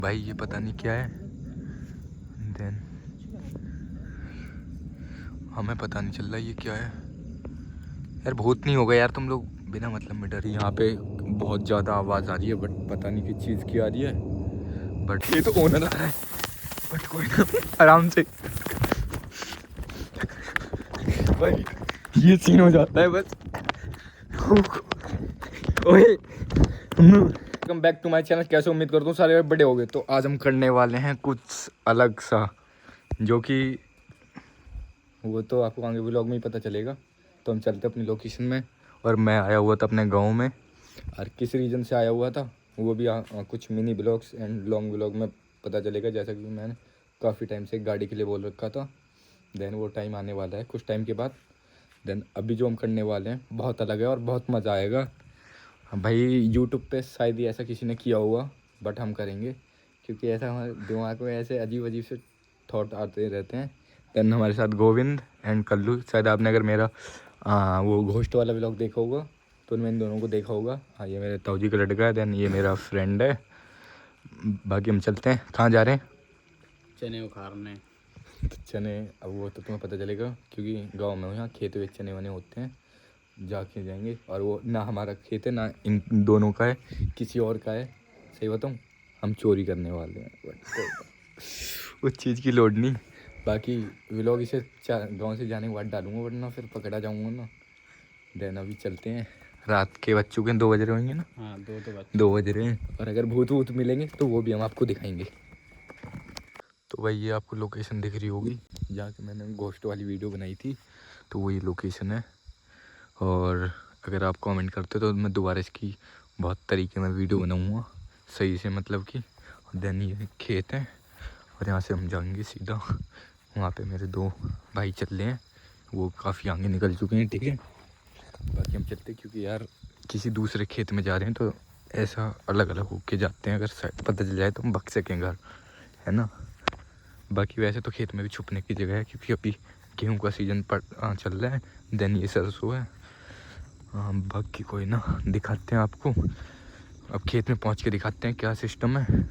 भाई ये पता नहीं क्या है। देन हमें पता नहीं चल रहा ये क्या है यार। बहुत नहीं होगा यार, तुम लोग बिना मतलब में डर। यहाँ पे बहुत ज़्यादा आवाज़ आ रही है बट पता नहीं किस चीज़ की आ रही है। बट ये तो ओनर आ रहा है, बट कोई ना, आराम से। भाई ये सीन हो जाता है बस। ओए welcome back to my channel. कैसे उम्मीद करता हूँ सारे बड़े हो गए। तो आज हम करने वाले हैं कुछ अलग सा, जो कि वो तो आपको आगे व्लॉग में ही पता चलेगा। तो हम चलते अपनी लोकेशन में। और मैं आया हुआ था अपने गांव में, और किस रीज़न से आया हुआ था वो भी कुछ mini blogs and long vlog में पता चलेगा। जैसा कि मैंने काफ़ी टाइम से गाड़ी के लिए बोल रखा था। देन वो टाइम आने वाला है कुछ टाइम के बाद। देन अभी जो हम करने वाले हैं बहुत अलग है और बहुत मज़ा आएगा। भाई यूट्यूब पे शायद ही ऐसा किसी ने किया होगा, बट हम करेंगे क्योंकि ऐसा हमारे दिमाग में ऐसे अजीब अजीब से थॉट आते रहते हैं। देन हमारे साथ गोविंद एंड कल्लू। शायद आपने अगर मेरा वो घोस्ट वाला व्लॉग देखा होगा तो उनमें इन दोनों को देखा होगा। हाँ, ये मेरे ताऊजी का लड़का है। देन ये मेरा फ्रेंड है। बाकी हम चलते हैं। कहाँ जा रहे हैं? चने उखाड़ने। चने अब वो तो तुम्हें पता चलेगा क्योंकि गांव में हो, यहाँ खेत में चने वने होते हैं। जाके जाएंगे। और वो ना हमारा खेत है ना इन दोनों का है, किसी और का है। सही बताऊँ, हम चोरी करने वाले हैं बट उस चीज़ की लोड नहीं। बाकी व्लॉग इसे गांव से जाने के बाद डालूंगा, वरना फिर पकड़ा जाऊंगा ना। देन अभी चलते हैं। रात के बज चुके हैं, 2 बज रहे होंगे ना। हाँ, 2 बज रहे हैं। और अगर भूत वूत मिलेंगे तो वो भी हम आपको दिखाएंगे। तो भाई ये आपको लोकेशन दिख रही होगी जहाँ से मैंने घोस्ट वाली वीडियो बनाई थी। तो वो ये लोकेशन है। और अगर आप कमेंट करते तो मैं दोबारा इसकी बहुत तरीके में वीडियो बनाऊंगा सही से, मतलब कि। देन ये खेत है और यहाँ से हम जाएंगे सीधा। वहाँ पे मेरे 2 भाई चल रहे हैं, वो काफ़ी आगे निकल चुके हैं, ठीक है। बाकी हम चलते क्योंकि यार किसी दूसरे खेत में जा रहे हैं तो ऐसा अलग अलग होके जाते हैं। अगर पता चल जाए तो हम भग सकें घर, है ना। बाकी वैसे तो खेत में भी छुपने की जगह है क्योंकि अभी गेहूँ का सीज़न चल रहा है। देन ये सरसों है। बाकी कोई ना, दिखाते हैं आपको। अब खेत में पहुंच के दिखाते हैं क्या सिस्टम है,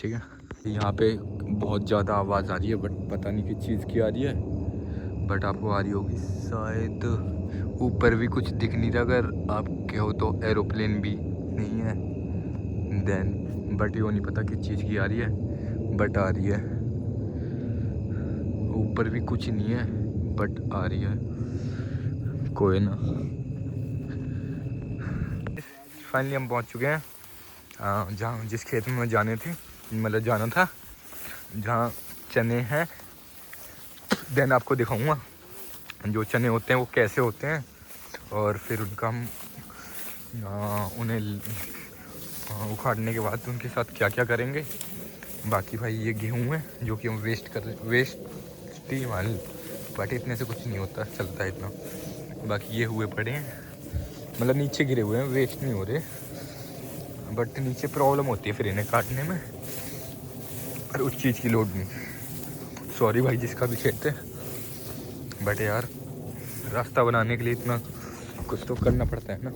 ठीक है। यहाँ पे बहुत ज़्यादा आवाज़ आ रही है बट पता नहीं किस चीज़ की आ रही है। बट आपको आ रही होगी शायद। ऊपर भी कुछ दिख नहीं रहा, अगर आप कहो तो एरोप्लेन भी नहीं है। देन बट ये नहीं पता किस चीज़ की आ रही है, बट आ रही है। ऊपर भी कुछ नहीं है बट आ रही है। कोई ना, फाइनली हम पहुंच चुके हैं जहाँ जिस खेत में जाने थी, मतलब जाना था, जहाँ चने हैं। देन आपको दिखाऊंगा जो चने होते हैं वो कैसे होते हैं, और फिर उनका हम उन्हें उखाड़ने के बाद उनके साथ क्या क्या करेंगे। बाकी भाई ये गेहूँ है जो कि हम वेस्ट ही मान, बट इतने से कुछ नहीं होता, चलता है इतना। बाकी ये हुए पड़े हैं, मतलब नीचे गिरे हुए हैं, वेस्ट नहीं हो रहे, बट नीचे प्रॉब्लम होती है फिर इन्हें काटने में। पर उस चीज़ की लोड नहीं। सॉरी भाई जिसका भी खेत है, बट यार रास्ता बनाने के लिए इतना कुछ तो करना पड़ता है ना।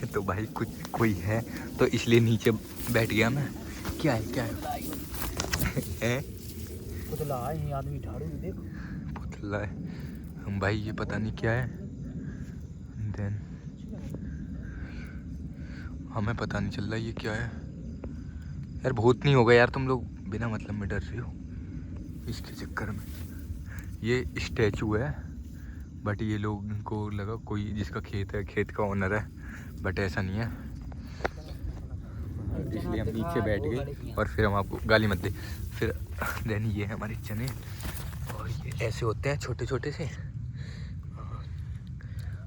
तो भाई कुछ कोई है तो इसलिए नीचे बैठ गया मैं। क्या है क्या है? पुतला है, आदमी झाड़ू में देखो। पुतला है भाई, ये पता नहीं क्या है। देन हमें पता नहीं चल रहा ये क्या है यार। भूत नहीं होगा यार, तुम लोग बिना मतलब में डर रहे हो इसके चक्कर में। ये स्टैचू है बट ये लोग इनको लगा कोई जिसका खेत है, खेत का ओनर है, बट ऐसा नहीं है। इसलिए हम नीचे बैठ गए और फिर हम आपको गाली मत दे फिर। देन ये है हमारे चने, और ये ऐसे होते हैं छोटे छोटे से।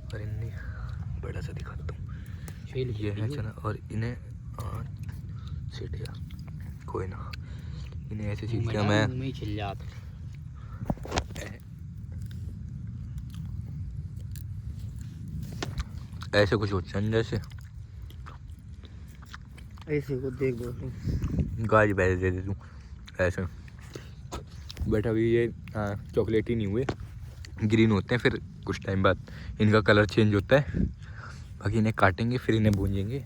और इन्हें बड़ा सा दिखाता हूँ, ये है चना। और इन्हें सीट यार, कोई ना, इन्हें ऐसे छील के मैं ऐसे कुछ होता है जैसे ऐसे को देख बोल गाली बैठे दे दे तू ऐसे। बट अभी ये चॉकलेट ही नहीं हुए, ग्रीन होते हैं, फिर कुछ टाइम बाद इनका कलर चेंज होता है। बाकी इन्हें काटेंगे फिर इन्हें भूंजेंगे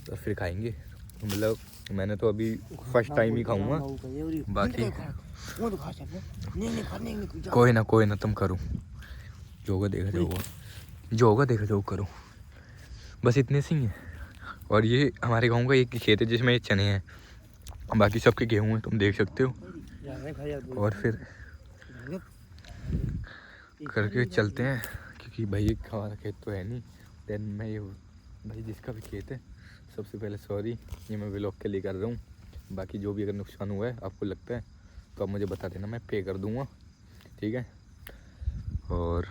तो फिर खाएंगे। मतलब मैंने तो अभी फर्स्ट टाइम ही खाऊंगा, बाकी कोई ना तुम करो जो होगा देखा जाओगा, जो होगा देखा जाओ करो, बस इतने से ही है। और ये हमारे गांव का एक ही खेत है जिसमें ये चने हैं, बाकी सबके गेहूँ हैं, तुम देख सकते हो। और फिर करके चलते हैं क्योंकि भाई हमारा खेत तो है नहीं। देन मैं ये भाई जिसका भी खेत है सबसे पहले सॉरी, ये मैं व्लॉग के लिए कर रहा हूँ। बाकी जो भी अगर नुकसान हुआ है आपको लगता है तो आप मुझे बता देना, मैं पे कर दूँगा, ठीक है। और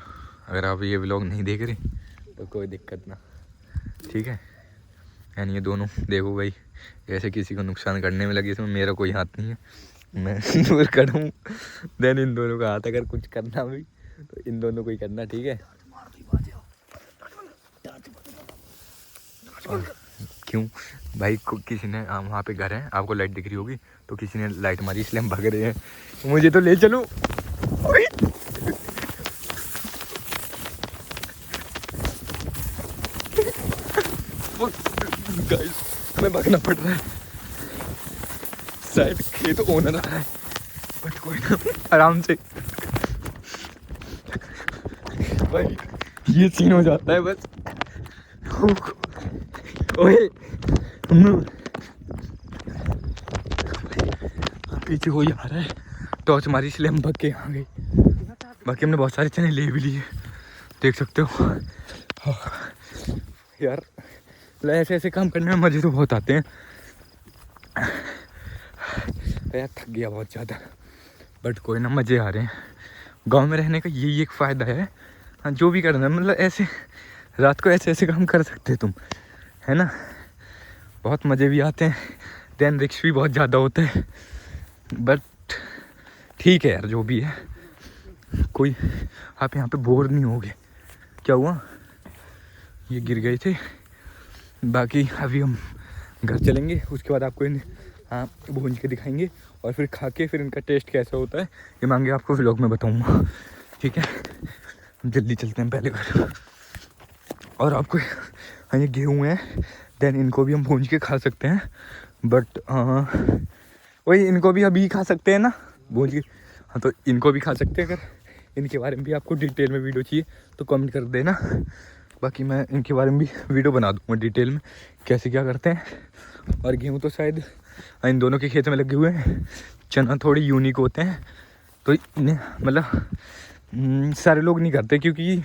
अगर आप ये व्लॉग नहीं देख रहे तो कोई दिक्कत ना, ठीक है। यानी ये दोनों देखो भाई ऐसे किसी को नुकसान करने में लगे, इसमें मेरा कोई हाथ नहीं है, मैं दूर करूँ। देन इन दोनों का हाथ अगर कुछ करना भी तो इन दोनों को ही करना, ठीक है। क्यों भाई किसी ने वहाँ पे घर है, आपको लाइट दिख रही होगी, तो किसी ने लाइट मारी इसलिए हम भाग रहे हैं। मुझे तो ले चलो। गाइस हमें भागना पड़ रहा है, शायद खेत ओनर आ रहा है, बट कोई ना आराम से। भाई ये सीन हो जाता है बस। ओए पीछे कोई आ रहा है, टॉर्च मारी इसलिए हम भाग के आ गए। बाकी हमने बहुत सारे चने ले भी लिए, देख सकते हो। यार ऐसे ऐसे काम करने में मज़े तो बहुत आते हैं। यार थक गया बहुत ज़्यादा, बट कोई ना मज़े आ रहे हैं। गांव में रहने का यही एक फ़ायदा है, हाँ जो भी करना है मतलब ऐसे रात को ऐसे ऐसे काम कर सकते तुम, है ना। बहुत मज़े भी आते हैं, देन रिक्स भी बहुत ज़्यादा होता है, बट ठीक है यार जो भी है। कोई आप यहाँ पे बोर नहीं होगे। क्या हुआ, ये गिर गए थे। बाकी अभी हम घर चलेंगे, उसके बाद आपको इन हाँ भूंज के दिखाएंगे और फिर खा के फिर इनका टेस्ट कैसा होता है ये मांगे आपको व्लॉग में बताऊंगा, ठीक है। जल्दी चलते हैं पहले घर। और आपको हाँ ये गेहूँ है, देन इनको भी हम भूंज के खा सकते हैं, बट वही इनको भी अभी खा सकते हैं ना भूंज के। हाँ तो इनको भी खा सकते हैं। अगर इनके बारे में भी आपको डिटेल में वीडियो चाहिए तो कमेंट कर देना, बाकी मैं इनके बारे में भी वीडियो बना दूँगा डिटेल में कैसे क्या करते हैं। और गेहूँ तो शायद इन दोनों के खेत में लगे हुए हैं, चना थोड़ी यूनिक होते हैं तो इन्हें मतलब सारे लोग नहीं करते क्योंकि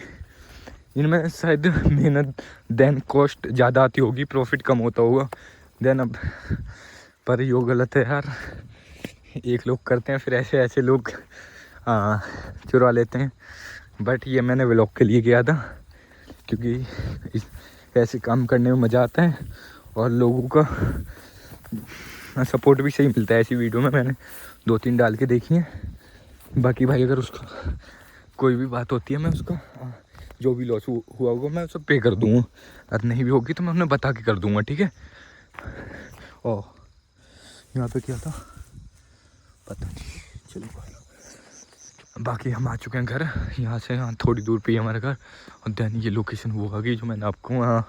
इनमें शायद मेहनत देन कॉस्ट ज़्यादा आती होगी, प्रॉफिट कम होता होगा देन। अब पर यो गलत है यार, एक लोग करते हैं फिर ऐसे ऐसे लोग चुरा लेते हैं। बट ये मैंने व्लॉग के लिए किया था क्योंकि ऐसे काम करने में मज़ा आता है और लोगों का सपोर्ट भी सही मिलता है। ऐसी वीडियो में मैंने 2-3 डाल के देखी है। बाकी भाई अगर उसका कोई भी बात होती है मैं उसका जो भी लॉस हुआ होगा मैं उसको पे कर दूँगा, अगर नहीं भी होगी तो मैं उन्हें बता के कर दूँगा, ठीक है। ओह यहाँ पे क्या था पता नहीं, चलो। बाकी हम आ चुके हैं घर, यहाँ से यहाँ थोड़ी दूर पे ही हमारा घर। और देन ये लोकेशन वो आ गई जो मैंने आपको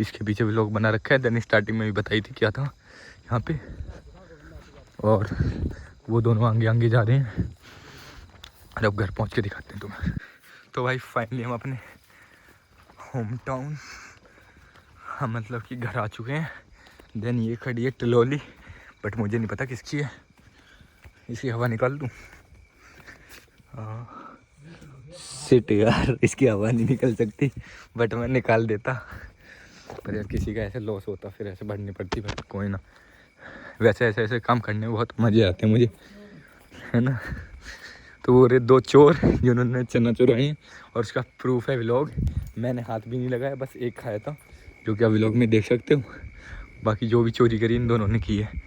इसके पीछे व्लॉग बना रखा है। देन स्टार्टिंग में भी बताई थी क्या था यहाँ पे। और वो दोनों आगे आगे जा रहे हैं और अब घर पहुँच के दिखाते हैं तुम्हें। तो भाई फाइनली हम अपने होम टाउन हाँ मतलब कि घर आ चुके हैं। देन ये खड़ी है टलोली, बट मुझे नहीं पता किसकी है, इसकी हवा निकाल दूँ। सिट यार इसकी हवा नहीं निकल सकती, बट मैं निकाल देता। पर यार किसी का ऐसे लॉस होता फिर ऐसे बढ़नी पड़ती, बट कोई ना। वैसे ऐसे ऐसे काम करने में बहुत मज़े आते हैं मुझे, है ना। तो वो रे 2 चोर जिन्होंने चना चुराए हैं और उसका प्रूफ है व्लॉग। मैंने हाथ भी नहीं लगाया, बस एक खाया था जो कि आप व्लॉग में देख सकते हो। बाकी जो भी चोरी करी इन दोनों ने की है।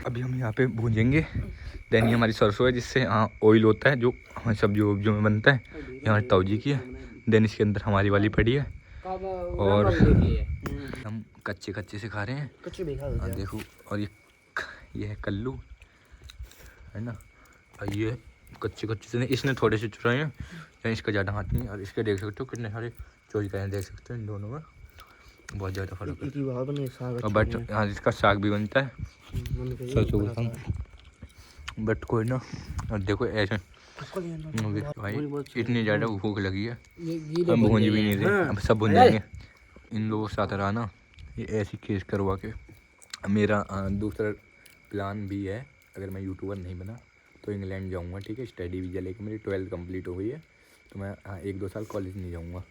अभी हम यहाँ पे भूंजेंगे। देन ये हमारी सरसों है जिससे ऑयल होता है जो हमारी सब्जियों में बनता है। ये हमारी ताऊजी की है। देन इसके अंदर हमारी वाली पड़ी है और हम कच्चे कच्चे से खा रहे हैं। और देखो और ये है कल्लू, है ना। और ये कच्चे कच्चे से इसने थोड़े से चुराए हैं, इसका ज़्यादा हाथ नहीं। और इसके देख सकते हो कितने सारे चोरी करें, देख सकते हैं इन दोनों में बहुत ज़्यादा फर्क है। इनकी बात बने साग और बट हाँ इसका साग भी बनता है सरसों का साग, बट कोई ना। और देखो ऐसे भाई इतनी ज़्यादा भूख लगी है, हम भूंज भी नहीं रहे, अब सब भून जाएंगे। इन लोगों के साथ रहा ना, ये ऐसी केस करवा के। मेरा दूसरा प्लान भी है, अगर मैं यूट्यूबर नहीं बना तो इंग्लैंड जाऊंगा, ठीक है। स्टडी वीज़ा लेके मेरी 12th कंप्लीट हो गई है, तो मैं 1-2 साल कॉलेज नहीं जाऊंगा।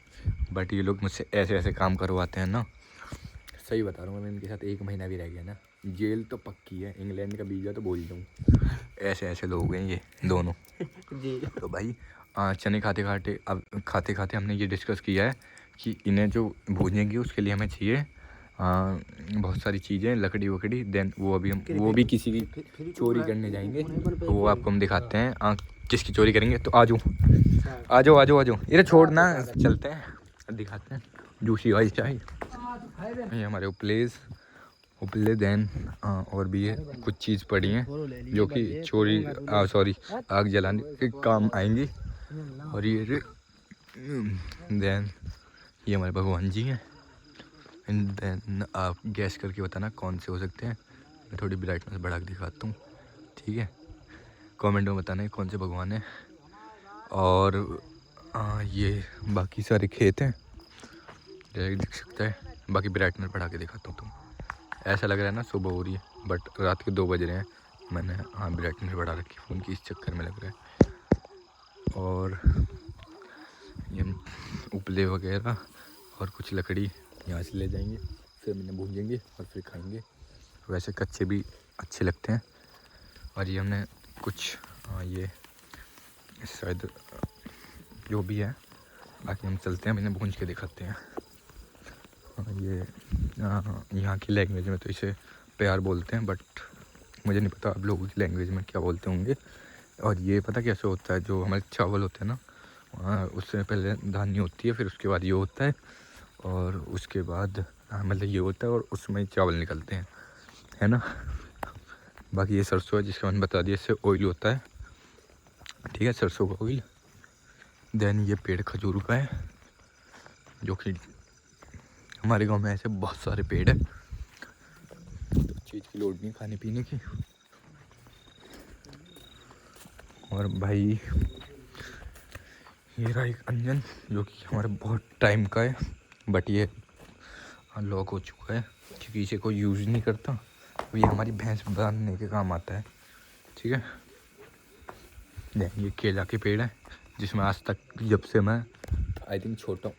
बट ये लोग मुझसे ऐसे ऐसे काम करवाते हैं ना, सही बता रहा हूँ। मैं इनके साथ 1 महीना भी रह गया ना, जेल तो पक्की है, इंग्लैंड का वीज़ा तो बोल दूँ। ऐसे ऐसे लोग हैं ये दोनों। तो भाई चने खाते खाते हमने ये डिस्कस किया है कि इन्हें जो भूनेंगे उसके लिए हमें चाहिए बहुत सारी चीज़ें, लकड़ी वकड़ी। देन वो भी किसी की चोरी करने जाएंगे, तो वो आपको हम दिखाते हैं किसकी चोरी करेंगे। तो आ जाओ, इधर छोड़ना, चलते हैं दिखाते हैं जूसी वाली चाय। ये हमारे उपले देन और भी है कुछ चीज़ पड़ी हैं जो कि आग जलाने के काम आएंगी। और ये देन ये हमारे भगवान जी हैं। एंड देन आप गैस करके बताना कौन से हो सकते हैं। मैं थोड़ी ब्राइटनेस बढ़ा के दिखाता हूँ, ठीक है। कमेंट में बताना कौन से भगवान है। और ये बाकी सारे खेत हैं, देख सकता है। बाकी ब्राइटनेस बढ़ा के दिखाता हूँ। तुम ऐसा लग रहा है ना सुबह हो रही है, बट रात के 2 बज रहे हैं। मैंने ब्राइटनेस बढ़ा रखी फ़ोन की, इस चक्कर में लग रहा है। और ये उपले वगैरह और कुछ लकड़ी यहाँ से ले जाएंगे, फिर इन्हें भूनेंगे और फिर खाएंगे। वैसे कच्चे भी अच्छे लगते हैं। और ये हमने कुछ ये शायद जो भी है, बाकी हम चलते हैं, इन्हें भून के दिखाते हैं। ये यहाँ की लैंग्वेज में तो इसे प्यार बोलते हैं, बट मुझे नहीं पता आप लोगों की लैंग्वेज में क्या बोलते होंगे। और ये पता कैसे होता है, जो हमारे चावल होते हैं ना, उससे पहले धानी होती है, फिर उसके बाद ये होता है, और उसके बाद मतलब ये होता है, और उसमें चावल निकलते हैं, है ना। बाकी ये सरसों है जिसका मैंने बता दिया, इससे ऑयल होता है, ठीक है, सरसों का ऑयल। देन ये पेड़ खजूर का है, जो कि हमारे गांव में ऐसे बहुत सारे पेड़ है, तो चीज़ की लोड नहीं खाने पीने की। और भाई ये रहा एक अंजन, जो कि हमारे बहुत टाइम का है, बट ये लॉक हो चुका है क्योंकि इसे कोई यूज़ नहीं करता। अब ये हमारी भैंस बांधने के काम आता है, ठीक है। ये केला के पेड़ है, जिसमें आज तक जब से मैं आई थिंक छोटा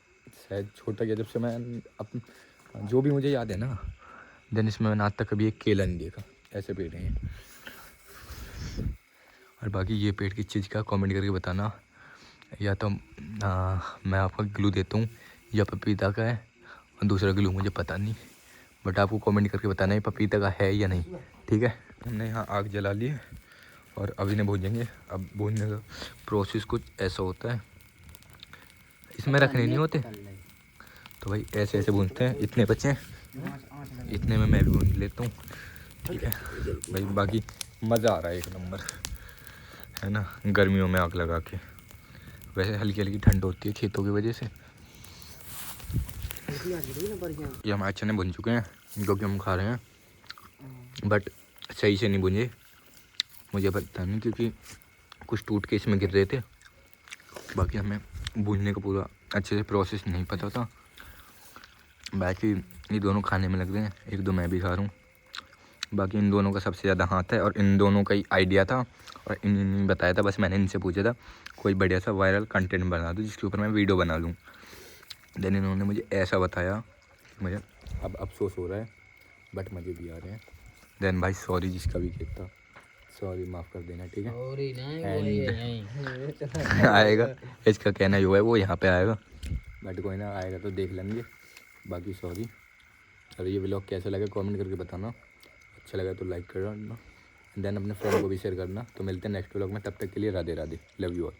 गया, जब से मैं अब जो भी मुझे याद है ना, देन इसमें मैंने आज तक कभी एक केला नहीं देखा। ऐसे पेड़ हैं ये। और बाकी ये पेड़ किस चीज़ का कमेंट करके बताना, या तो मैं आपको ग्लू देता हूँ, या पपीता का है, और दूसरा ग्लू मुझे पता नहीं, बट आपको कमेंट करके बताना है पपीता का है या नहीं, ठीक है। हमने यहाँ आग जला ली है और अभी इन्हें भूनेंगे। अब भूनने का प्रोसेस कुछ ऐसा होता है, इसमें रखने नहीं होते, तो भाई ऐसे ऐसे भूनते हैं। इतने बचे इतने में मैं भी भून लेता हूँ, ठीक है भाई। बाकी मज़ा आ रहा है एक नंबर, है ना, गर्मियों में आग लगा के। वैसे हल्की हल्की ठंड होती है खेतों की वजह से। ये हमारे चने भुन चुके हैं, जो कि हम खा रहे हैं, बट सही से नहीं भुने, मुझे पता नहीं, क्योंकि कुछ टूट के इसमें गिर रहे थे। बाकी हमें भूनने का पूरा अच्छे से प्रोसेस नहीं पता था। बाकी ये दोनों खाने में लग रहे हैं, 1-2 मैं भी खा रहा हूँ। बाकी इन दोनों का सबसे ज़्यादा हाथ है, और इन दोनों का ही आइडिया था, और इन्होंने बताया था। बस मैंने इनसे पूछा था कोई बढ़िया सा वायरल कंटेंट बना दो जिसके ऊपर मैं वीडियो बना लूँ। देन इन्होंने मुझे ऐसा बताया, मुझे अब अफसोस हो रहा है, बट मज़े भी आ रहे हैं। देन भाई सॉरी जिसका भी खेत था, सॉरी माफ़ कर देना, ठीक है। एंड आएगा, इसका कहना जो है वो यहाँ पे आएगा, बट कोई ना, आएगा तो देख लेंगे। बाकी सॉरी। और ये व्लॉग कैसा लगा कमेंट करके बताना, अच्छा लगा तो लाइक करना, देन अपने फ्रेंड को भी शेयर करना। तो मिलते हैं नेक्स्ट व्लॉग में, तब तक के लिए Radhe Radhe, love you all.